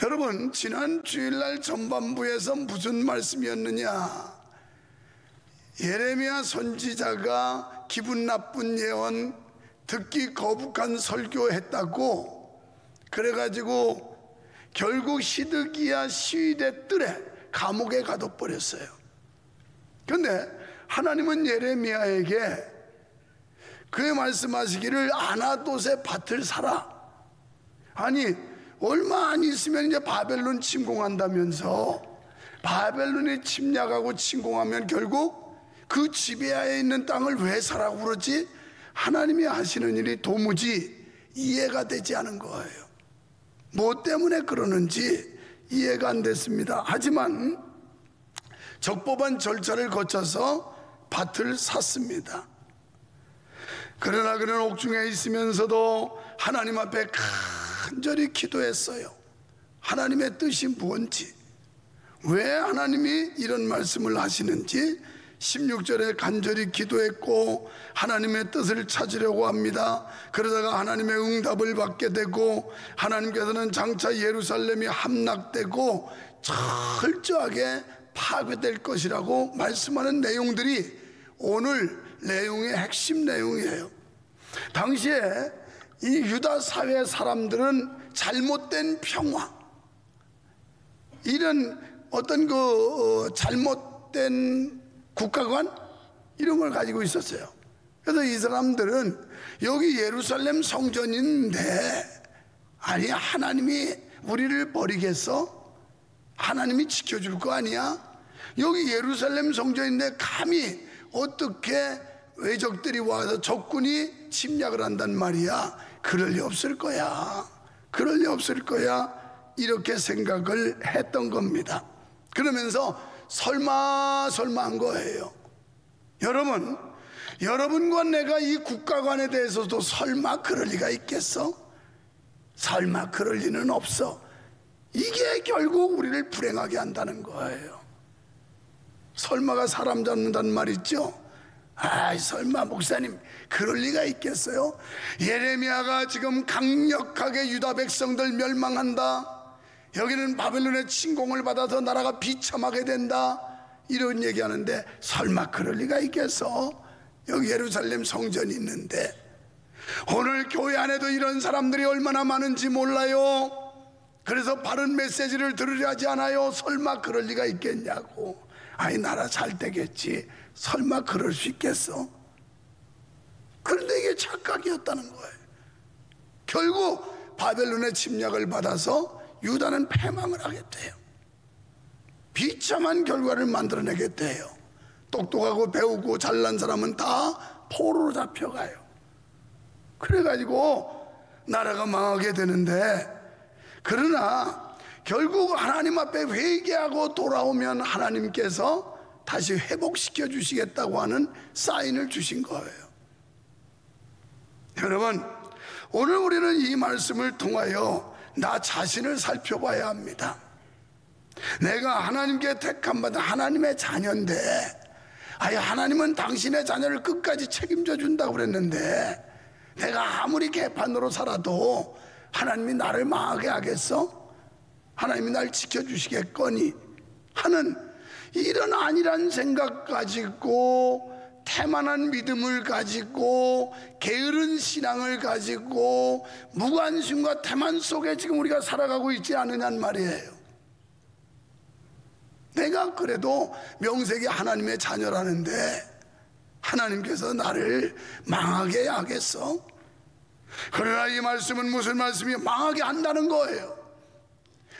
여러분, 지난 주일날 전반부에서 무슨 말씀이었느냐? 예레미야 선지자가 기분 나쁜 예언, 듣기 거북한 설교했다고 그래가지고 결국 시드기야 시위대 뜰에 감옥에 가둬버렸어요. 그런데 하나님은 예레미야에게 그의 말씀하시기를 아나돗의 밭을 사라. 아니, 얼마 안 있으면 이제 바벨론 침공한다면서, 바벨론이 침략하고 침공하면 결국 그 지배하에 있는 땅을 왜 사라고 그러지? 하나님이 하시는 일이 도무지 이해가 되지 않은 거예요. 뭐 때문에 그러는지 이해가 안 됐습니다. 하지만 적법한 절차를 거쳐서 밭을 샀습니다. 그러나 그는 옥중에 있으면서도 하나님 앞에 간절히 기도했어요. 하나님의 뜻이 뭔지, 왜 하나님이 이런 말씀을 하시는지 16절에 간절히 기도했고 하나님의 뜻을 찾으려고 합니다. 그러다가 하나님의 응답을 받게 되고 하나님께서는 장차 예루살렘이 함락되고 철저하게 파괴될 것이라고 말씀하는 내용들이 오늘 내용의 핵심 내용이에요. 당시에 이 유다 사회 사람들은 잘못된 평화, 이런 어떤 잘못된 국가관 이런 걸 가지고 있었어요. 그래서 이 사람들은 여기 예루살렘 성전인데, 아니 하나님이 우리를 버리겠어? 하나님이 지켜줄 거 아니야? 여기 예루살렘 성전인데 감히 어떻게 외적들이 와서 적군이 침략을 한단 말이야? 그럴 리 없을 거야. 그럴 리 없을 거야. 이렇게 생각을 했던 겁니다. 그러면서 설마 한 거예요. 여러분, 여러분과 내가 이 국가관에 대해서도 설마 그럴 리가 있겠어? 설마 그럴 리는 없어. 이게 결국 우리를 불행하게 한다는 거예요. 설마가 사람 잡는단 말 있죠? 아, 설마 목사님 그럴 리가 있겠어요? 예레미야가 지금 강력하게 유다 백성들 멸망한다, 여기는 바벨론의 침공을 받아서 나라가 비참하게 된다, 이런 얘기하는데 설마 그럴 리가 있겠어? 여기 예루살렘 성전이 있는데. 오늘 교회 안에도 이런 사람들이 얼마나 많은지 몰라요. 그래서 바른 메시지를 들으려 하지 않아요. 설마 그럴 리가 있겠냐고. 아니, 나라 잘 되겠지. 설마 그럴 수 있겠어? 그런데 이게 착각이었다는 거예요. 결국 바벨론의 침략을 받아서 유다는 패망을 하게 돼요. 비참한 결과를 만들어내게 돼요. 똑똑하고 배우고 잘난 사람은 다 포로로 잡혀가요. 그래가지고 나라가 망하게 되는데, 그러나 결국 하나님 앞에 회개하고 돌아오면 하나님께서 다시 회복시켜 주시겠다고 하는 사인을 주신 거예요. 여러분, 오늘 우리는 이 말씀을 통하여 나 자신을 살펴봐야 합니다. 내가 하나님께 택함받은 하나님의 자녀인데, 아니 하나님은 당신의 자녀를 끝까지 책임져 준다고 그랬는데, 내가 아무리 개판으로 살아도 하나님이 나를 망하게 하겠어? 하나님이 날 지켜주시겠거니? 하는 이런 안일한 생각 가지고, 태만한 믿음을 가지고, 게으른 신앙을 가지고, 무관심과 태만 속에 지금 우리가 살아가고 있지 않느냐는 말이에요. 내가 그래도 명색이 하나님의 자녀라는데 하나님께서 나를 망하게 하겠어? 그러나 이 말씀은 무슨 말씀이에요? 망하게 한다는 거예요.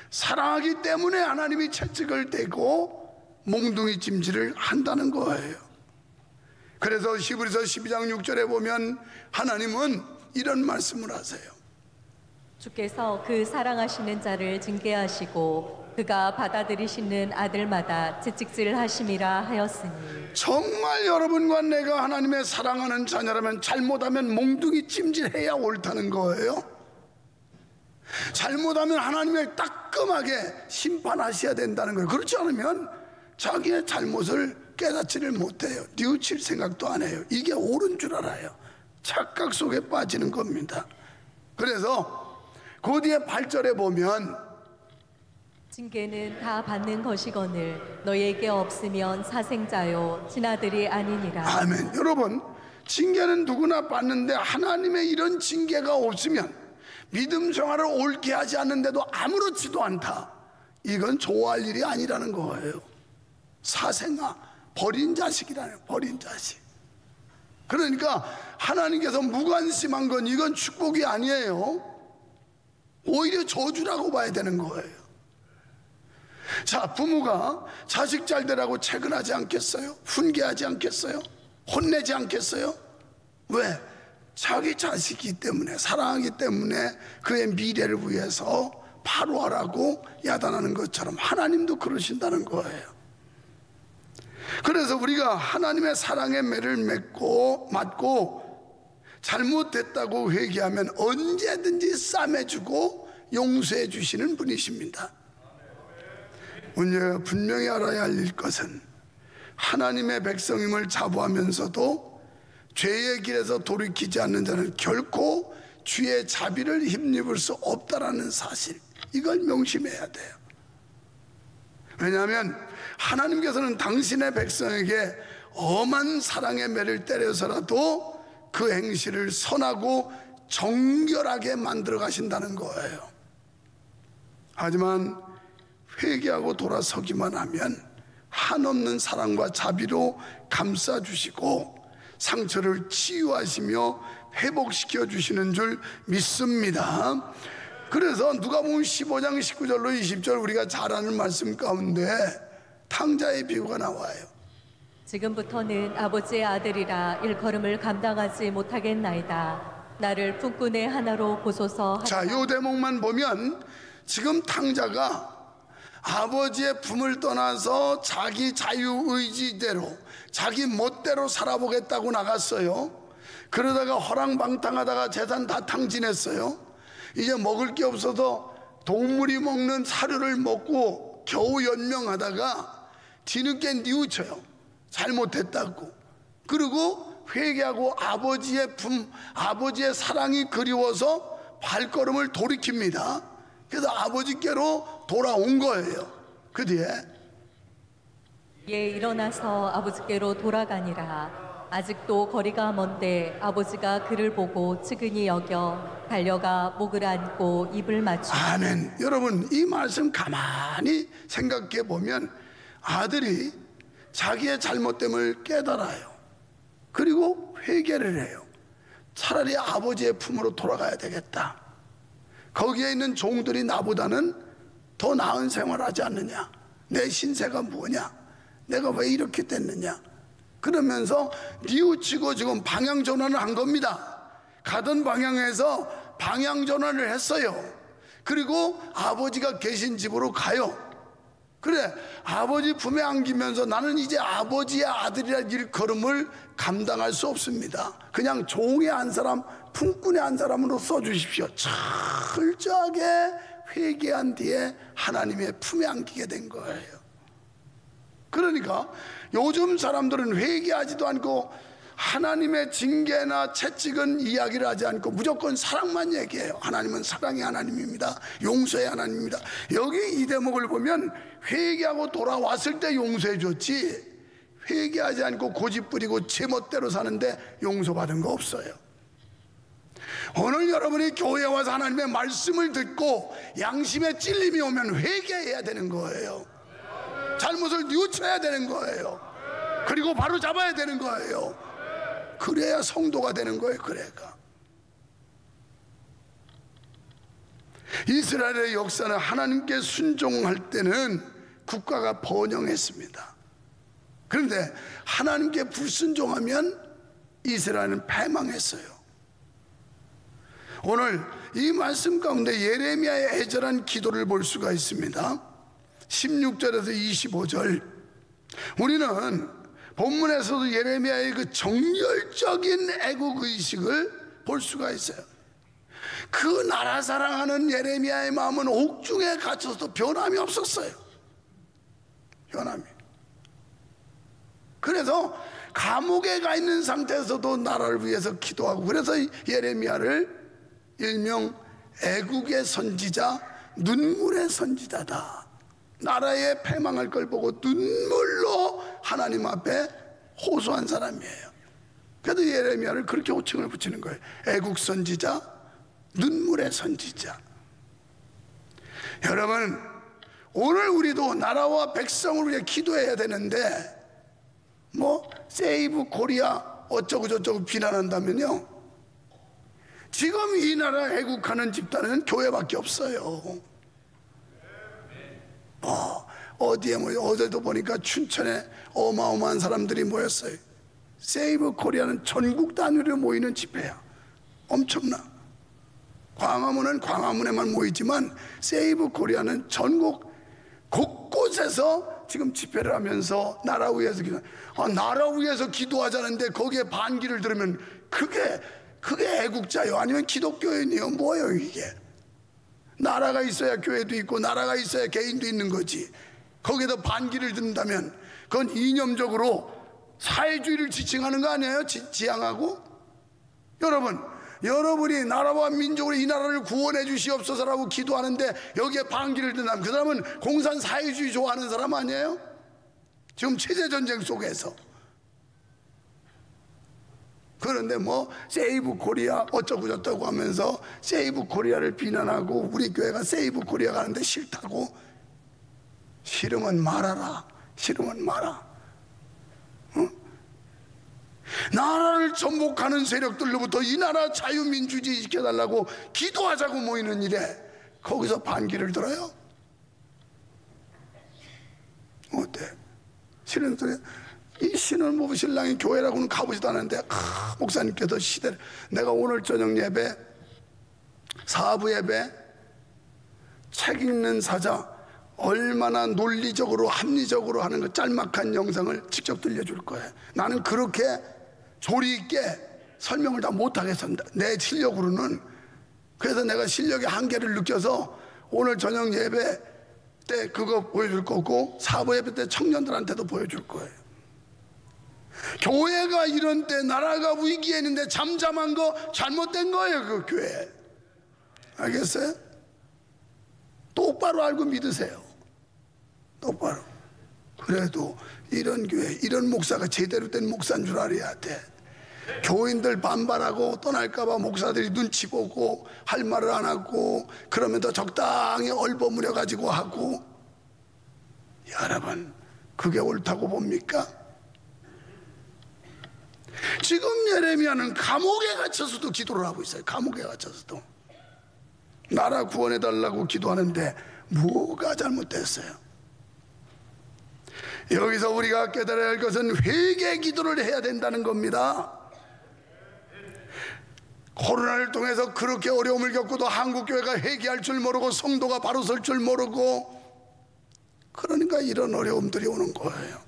사랑하기 때문에 하나님이 채찍을 대고 몽둥이 찜질을 한다는 거예요. 그래서 히브리서 12장 6절에 보면 하나님은 이런 말씀을 하세요. 주께서 그 사랑하시는 자를 징계하시고 그가 받아들이시는 아들마다 채찍질 하심이라 하였으니. 정말 여러분과 내가 하나님의 사랑하는 자녀라면 잘못하면 몽둥이 찜질해야 옳다는 거예요. 잘못하면 하나님의 따끔하게 심판하셔야 된다는 거예요. 그렇지 않으면 자기의 잘못을 깨닫지를 못해요. 뉘우칠 생각도 안 해요. 이게 옳은 줄 알아요. 착각 속에 빠지는 겁니다. 그래서 그 뒤에 8절에 보면 징계는 다 받는 것이거늘 너희에게 없으면 사생자요 친아들이 아니니라. 아멘. 여러분, 징계는 누구나 받는데 하나님의 이런 징계가 없으면 믿음 생활을 옳게 하지 않는데도 아무렇지도 않다. 이건 좋아할 일이 아니라는 거예요. 사생아, 버린 자식이라는, 버린 자식. 그러니까 하나님께서 무관심한 건 이건 축복이 아니에요. 오히려 저주라고 봐야 되는 거예요. 자, 부모가 자식 잘 되라고 채근하지 않겠어요? 훈계하지 않겠어요? 혼내지 않겠어요? 왜? 자기 자식이기 때문에, 사랑하기 때문에 그의 미래를 위해서 바로 하라고 야단하는 것처럼 하나님도 그러신다는 거예요. 그래서 우리가 하나님의 사랑의 매를 맞고 잘못됐다고 회개하면 언제든지 싸매주고 용서해 주시는 분이십니다. 우리가 분명히 알아야 할 것은 하나님의 백성임을 자부하면서도 죄의 길에서 돌이키지 않는 자는 결코 주의 자비를 힘입을 수 없다라는 사실, 이걸 명심해야 돼요. 왜냐하면 하나님께서는 당신의 백성에게 엄한 사랑의 매를 때려서라도 그 행실을 선하고 정결하게 만들어 가신다는 거예요. 하지만 회개하고 돌아서기만 하면 한없는 사랑과 자비로 감싸주시고 상처를 치유하시며 회복시켜 주시는 줄 믿습니다. 그래서 누가복음 15장 19절로 20절 우리가 잘 아는 말씀 가운데 탕자의 비유가 나와요. 지금부터는 아버지의 아들이라 일컬음을 감당하지 못하겠나이다. 나를 품꾼의 하나로 보소서. 자, 이 대목만 보면 지금 탕자가 아버지의 품을 떠나서 자기 자유의지대로 자기 멋대로 살아보겠다고 나갔어요. 그러다가 허랑방탕하다가 재산 다 탕진했어요. 이제 먹을 게 없어서 동물이 먹는 사료를 먹고 겨우 연명하다가 뒤늦게 뉘우쳐요. 잘못했다고. 그리고 회개하고 아버지의 품, 아버지의 사랑이 그리워서 발걸음을 돌이킵니다. 그래서 아버지께로 돌아온 거예요. 그 뒤에 일어나서 아버지께로 돌아가니라. 아직도 거리가 먼데 아버지가 그를 보고 측은히 여겨 달려가 목을 안고 입을 맞추고. 아멘. 여러분, 이 말씀 가만히 생각해 보면 아들이 자기의 잘못됨을 깨달아요. 그리고 회개를 해요. 차라리 아버지의 품으로 돌아가야 되겠다. 거기에 있는 종들이 나보다는 더 나은 생활하지 않느냐? 내 신세가 뭐냐? 내가 왜 이렇게 됐느냐? 그러면서 뉘우치고 지금 방향 전환을 한 겁니다. 가던 방향에서 방향 전환을 했어요. 그리고 아버지가 계신 집으로 가요. 그래, 아버지 품에 안기면서 나는 이제 아버지의 아들이라 일컬음을 감당할 수 없습니다. 그냥 종의 한 사람, 품꾼의 한 사람으로 써주십시오. 철저하게 회개한 뒤에 하나님의 품에 안기게 된 거예요. 그러니까 요즘 사람들은 회개하지도 않고 하나님의 징계나 채찍은 이야기를 하지 않고 무조건 사랑만 얘기해요. 하나님은 사랑의 하나님입니다. 용서의 하나님입니다. 여기 이 대목을 보면 회개하고 돌아왔을 때 용서해 줬지, 회개하지 않고 고집 부리고 제멋대로 사는데 용서받은 거 없어요. 오늘 여러분이 교회에 와서 하나님의 말씀을 듣고 양심의 찔림이 오면 회개해야 되는 거예요. 잘못을 뉘우쳐야 되는 거예요. 그리고 바로 잡아야 되는 거예요. 그래야 성도가 되는 거예요. 그래가 이스라엘의 역사는 하나님께 순종할 때는 국가가 번영했습니다. 그런데 하나님께 불순종하면 이스라엘은 패망했어요. 오늘 이 말씀 가운데 예레미야의 애절한 기도를 볼 수가 있습니다. 16절에서 25절. 우리는 본문에서도 예레미야의 그 정열적인 애국의식을 볼 수가 있어요. 그 나라 사랑하는 예레미야의 마음은 옥중에 갇혀서도 변함이 없었어요. 변함이. 그래서 감옥에 가 있는 상태에서도 나라를 위해서 기도하고, 그래서 예레미야를 일명 애국의 선지자, 눈물의 선지자다 나라의 패망할 걸 보고 눈물로 하나님 앞에 호소한 사람이에요. 그래도 예레미야를 그렇게 호칭을 붙이는 거예요. 애국 선지자, 눈물의 선지자. 여러분, 오늘 우리도 나라와 백성을 위해 기도해야 되는데 뭐 세이브 코리아 어쩌고 저쩌고 비난한다면요, 지금 이 나라 애국하는 집단은 교회밖에 없어요. 어디에 어제도 보니까 춘천에 어마어마한 사람들이 모였어요. 세이브 코리아는 전국 단위로 모이는 집회야. 엄청나. 광화문은 광화문에만 모이지만 세이브 코리아는 전국 곳곳에서 지금 집회를 하면서 나라 위해서 기도. 나라 위해서 기도하자는데 거기에 반기를 들으면 그게 애국자요? 아니면 기독교인이요? 뭐예요 이게? 나라가 있어야 교회도 있고 나라가 있어야 개인도 있는 거지. 거기에다 반기를 든다면 그건 이념적으로 사회주의를 지칭하는 거 아니에요? 지향하고? 여러분이 나라와 민족으로 이 나라를 구원해 주시옵소서라고 기도하는데 여기에 반기를 든다면 그 사람은 공산 사회주의 좋아하는 사람 아니에요? 지금 체제전쟁 속에서. 그런데 뭐 세이브 코리아 어쩌고 저쩌고 하면서 세이브 코리아를 비난하고 우리 교회가 세이브 코리아 가는데 싫다고. 싫으면 말아라. 싫으면 말아. 나라를 전복하는 세력들로부터 이 나라 자유민주주의 지켜달라고 기도하자고 모이는 일에 거기서 반기를 들어요? 어때? 싫은 소리. 이 신혼부부 신랑이 교회라고는 가보지도 않았는데 목사님께서 시대를, 내가 오늘 저녁 예배, 사부 예배, 책 읽는 사자 얼마나 논리적으로 합리적으로 하는 그 짤막한 영상을 직접 들려줄 거예요. 나는 그렇게 조리 있게 설명을 다 못하겠어, 내 실력으로는. 그래서 내가 실력의 한계를 느껴서 오늘 저녁 예배 때 그거 보여줄 거고 사부 예배 때 청년들한테도 보여줄 거예요. 교회가 이런 때 나라가 위기에 있는데 잠잠한 거 잘못된 거예요. 그 교회. 알겠어요? 똑바로 알고 믿으세요. 똑바로. 그래도 이런 교회, 이런 목사가 제대로 된 목사인 줄 알아야 돼. 교인들 반발하고 떠날까봐 목사들이 눈치 보고 할 말을 안 하고 그러면 더 적당히 얼버무려 가지고 하고. 여러분, 그게 옳다고 봅니까? 지금 예레미야는 감옥에 갇혀서도 기도를 하고 있어요. 감옥에 갇혀서도 나라 구원해 달라고 기도하는데 뭐가 잘못됐어요? 여기서 우리가 깨달아야 할 것은 회개 기도를 해야 된다는 겁니다. 코로나를 통해서 그렇게 어려움을 겪고도 한국교회가 회개할 줄 모르고 성도가 바로 설 줄 모르고, 그러니까 이런 어려움들이 오는 거예요.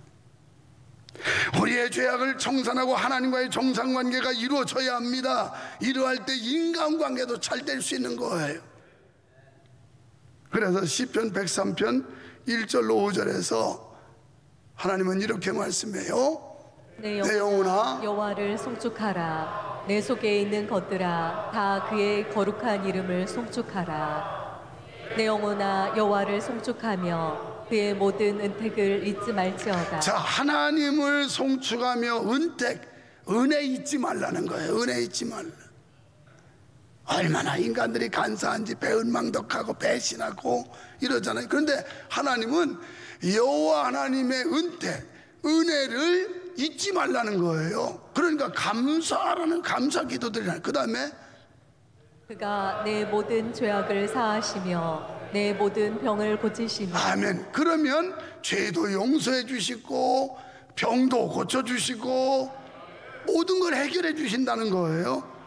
우리의 죄악을 청산하고 하나님과의 정상관계가 이루어져야 합니다. 이러할 때 인간관계도 잘 될 수 있는 거예요. 그래서 시편 103편 1절로 5절에서 하나님은 이렇게 말씀해요. 내 영혼아 여호와를 송축하라. 내 속에 있는 것들아 다 그의 거룩한 이름을 송축하라. 내 영혼아 여호와를 송축하며 그의 모든 은택을 잊지 말지어다. 자, 하나님을 송축하며 은혜 잊지 말라는 거예요. 은혜 잊지 말라. 얼마나 인간들이 간사한지 배은망덕하고 배신하고 이러잖아요. 그런데 하나님은 여호와 하나님의 은혜를 잊지 말라는 거예요. 그러니까 감사하라는 감사 기도들이나. 그 다음에 그가 내 모든 죄악을 사하시며 내 모든 병을 고치시며. 아멘. 그러면 죄도 용서해 주시고 병도 고쳐 주시고 모든 걸 해결해 주신다는 거예요.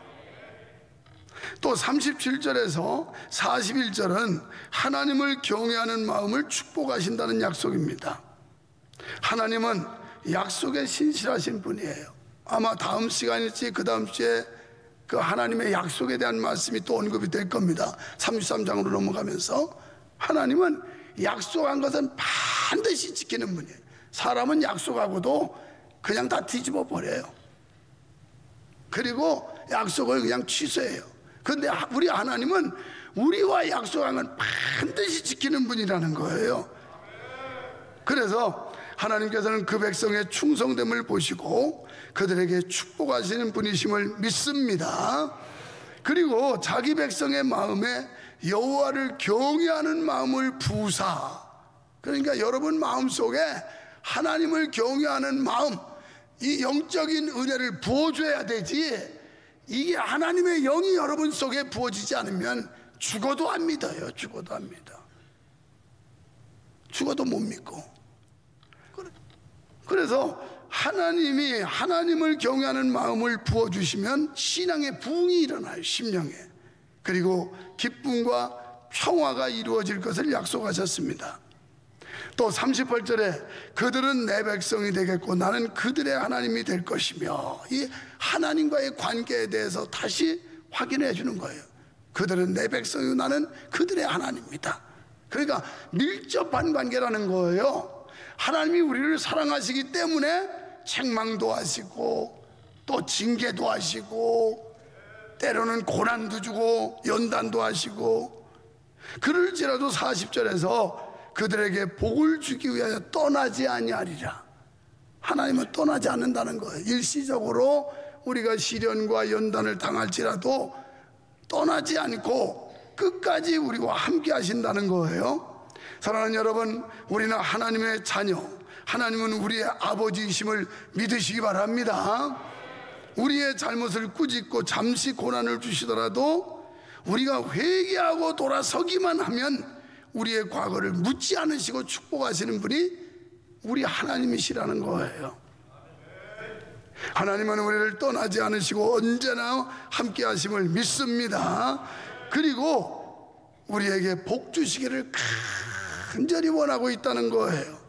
또 37절에서 41절은 하나님을 경외하는 마음을 축복하신다는 약속입니다. 하나님은 약속에 신실하신 분이에요. 아마 다음 시간일지 그 다음 주에 그 하나님의 약속에 대한 말씀이 또 언급이 될 겁니다. 33장으로 넘어가면서 하나님은 약속한 것은 반드시 지키는 분이에요. 사람은 약속하고도 그냥 다 뒤집어 버려요. 그리고 약속을 그냥 취소해요. 그런데 우리 하나님은 우리와 약속한 건 반드시 지키는 분이라는 거예요. 그래서 하나님께서는 그 백성의 충성됨을 보시고 그들에게 축복하시는 분이심을 믿습니다. 그리고 자기 백성의 마음에 여호와를 경외하는 마음을 부사, 그러니까 여러분 마음속에 하나님을 경외하는 마음, 이 영적인 은혜를 부어줘야 되지, 이게 하나님의 영이 여러분 속에 부어지지 않으면 죽어도 안 믿어요. 죽어도 안 믿어. 죽어도 못 믿고. 그래서 하나님이 하나님을 경외하는 마음을 부어주시면 신앙의 부흥이 일어나요. 심령에. 그리고 기쁨과 평화가 이루어질 것을 약속하셨습니다. 또 38절에 그들은 내 백성이 되겠고 나는 그들의 하나님이 될 것이며, 이 하나님과의 관계에 대해서 다시 확인해 주는 거예요. 그들은 내 백성이고 나는 그들의 하나님입니다. 그러니까 밀접한 관계라는 거예요. 하나님이 우리를 사랑하시기 때문에 책망도 하시고 또 징계도 하시고 때로는 고난도 주고 연단도 하시고, 그럴지라도 40절에서 그들에게 복을 주기 위하여 떠나지 아니하리라. 하나님은 떠나지 않는다는 거예요. 일시적으로 우리가 시련과 연단을 당할지라도 떠나지 않고 끝까지 우리와 함께 하신다는 거예요. 사랑하는 여러분, 우리는 하나님의 자녀, 하나님은 우리의 아버지이심을 믿으시기 바랍니다. 우리의 잘못을 꾸짖고 잠시 고난을 주시더라도 우리가 회개하고 돌아서기만 하면 우리의 과거를 묻지 않으시고 축복하시는 분이 우리 하나님이시라는 거예요. 하나님은 우리를 떠나지 않으시고 언제나 함께 하심을 믿습니다. 그리고 우리에게 복 주시기를 간절히 원하고 있다는 거예요.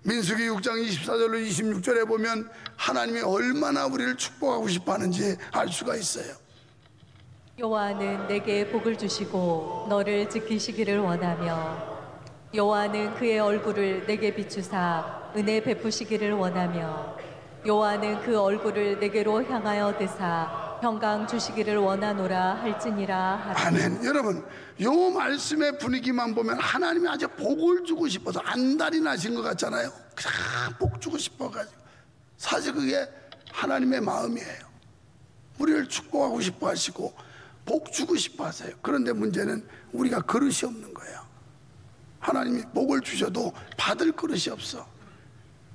민수기 6장 24절로 26절에 보면 하나님이 얼마나 우리를 축복하고 싶어 하는지 알 수가 있어요. 여호와는 내게 복을 주시고 너를 지키시기를 원하며, 여호와는 그의 얼굴을 내게 비추사 은혜 베푸시기를 원하며, 여호와는 그 얼굴을 내게로 향하여 드사 평강 주시기를 원하노라 할지니라 하라. 아멘. 여러분, 요 말씀의 분위기만 보면 하나님이 아주 복을 주고 싶어서 안달이 나신 것 같잖아요. 그냥 복 주고 싶어가지고. 사실 그게 하나님의 마음이에요. 우리를 축복하고 싶어 하시고 복 주고 싶어 하세요. 그런데 문제는 우리가 그릇이 없는 거예요. 하나님이 복을 주셔도 받을 그릇이 없어.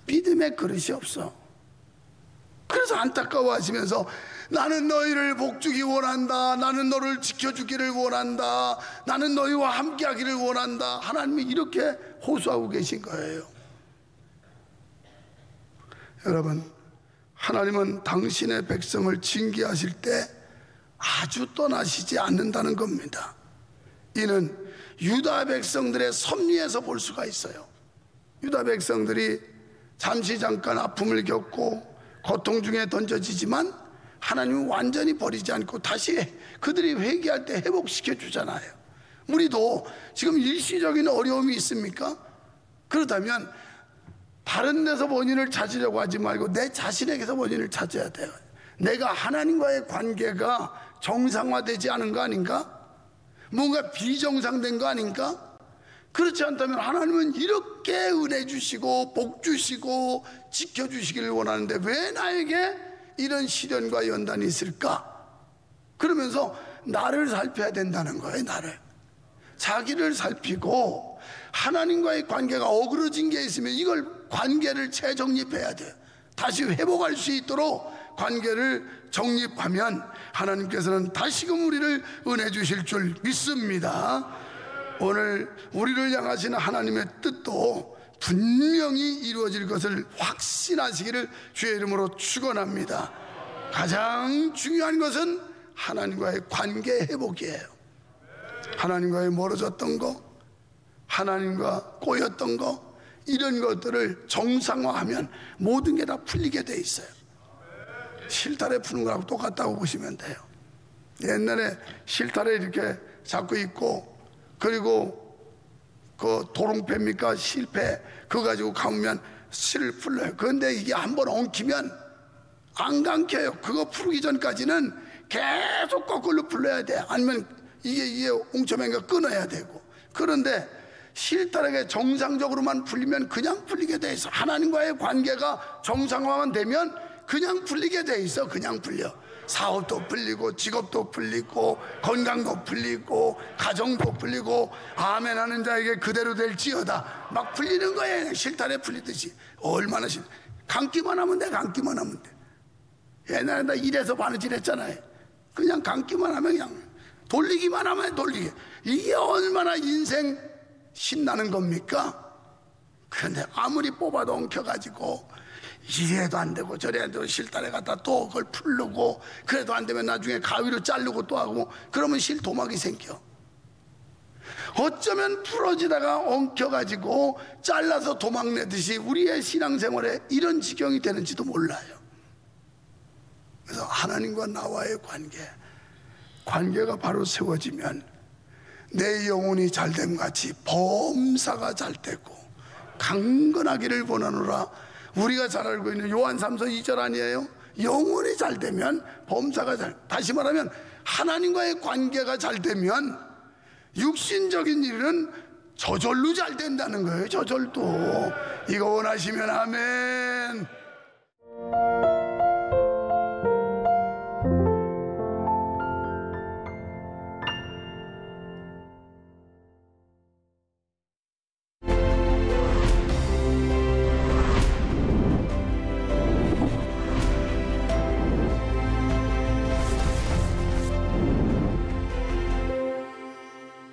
믿음의 그릇이 없어. 그래서 안타까워하시면서 나는 너희를 복주기 원한다, 나는 너를 지켜주기를 원한다, 나는 너희와 함께하기를 원한다, 하나님이 이렇게 호소하고 계신 거예요. 여러분, 하나님은 당신의 백성을 징계하실 때 아주 떠나시지 않는다는 겁니다. 이는 유다 백성들의 섭리에서 볼 수가 있어요. 유다 백성들이 잠시 잠깐 아픔을 겪고 고통 중에 던져지지만 하나님은 완전히 버리지 않고 다시 그들이 회개할 때 회복시켜 주잖아요. 우리도 지금 일시적인 어려움이 있습니까? 그렇다면 다른 데서 원인을 찾으려고 하지 말고 내 자신에게서 원인을 찾아야 돼요. 내가 하나님과의 관계가 정상화되지 않은 거 아닌가? 뭔가 비정상된 거 아닌가? 그렇지 않다면 하나님은 이렇게 은혜 주시고 복 주시고 지켜주시기를 원하는데 왜 나에게 이런 시련과 연단이 있을까? 그러면서 나를 살펴야 된다는 거예요. 나를, 자기를 살피고 하나님과의 관계가 어그러진 게 있으면 이걸 관계를 재정립해야 돼요. 다시 회복할 수 있도록 관계를 정립하면 하나님께서는 다시금 우리를 은혜 주실 줄 믿습니다. 오늘 우리를 향하시는 하나님의 뜻도 분명히 이루어질 것을 확신하시기를 주의 이름으로 축원합니다. 가장 중요한 것은 하나님과의 관계 회복이에요. 하나님과의 멀어졌던 거, 하나님과 꼬였던 거, 이런 것들을 정상화하면 모든 게 다 풀리게 돼 있어요. 실타래 푸는 거하고 똑같다고 보시면 돼요. 옛날에 실타래 이렇게 잡고 있고, 그리고 그 도롱패입니까? 실패 그거 가지고 감으면 실을 풀려요. 그런데 이게 한번 엉키면 안 감겨요. 그거 풀기 전까지는 계속 거꾸로 풀려야 돼. 아니면 이게 웅쳐맨가 끊어야 되고. 그런데 실타래가 정상적으로만 풀리면 그냥 풀리게 돼 있어. 하나님과의 관계가 정상화만 되면 그냥 풀리게 돼 있어. 그냥 풀려. 사업도 풀리고 직업도 풀리고 건강도 풀리고 가정도 풀리고 아멘 하는 자에게 그대로 될지어다 막 풀리는 거예요. 실타래 풀리듯이. 얼마나 감기만 하면 돼. 감기만 하면 돼. 옛날에 나 이래서 바느질 했잖아요. 그냥 감기만 하면 그냥 돌리기만 하면 돌리게. 이게 얼마나 인생 신나는 겁니까? 그런데 아무리 뽑아도 엉켜가지고 이래도 안 되고 저래 안 되고 실타래 갖다 또 그걸 풀르고 그래도 안 되면 나중에 가위로 자르고 또 하고 그러면 실도막이 생겨. 어쩌면 부러지다가 엉켜가지고 잘라서 도막 내듯이 우리의 신앙생활에 이런 지경이 되는지도 몰라요. 그래서 하나님과 나와의 관계가 바로 세워지면 내 영혼이 잘됨 같이 범사가 잘 되고 강건하기를 원하노라. 우리가 잘 알고 있는 요한 3서 2절 아니에요? 영혼이 잘 되면 범사가 다시 말하면 하나님과의 관계가 잘 되면 육신적인 일은 저절로 잘 된다는 거예요. 저절도. 이거 원하시면 아멘.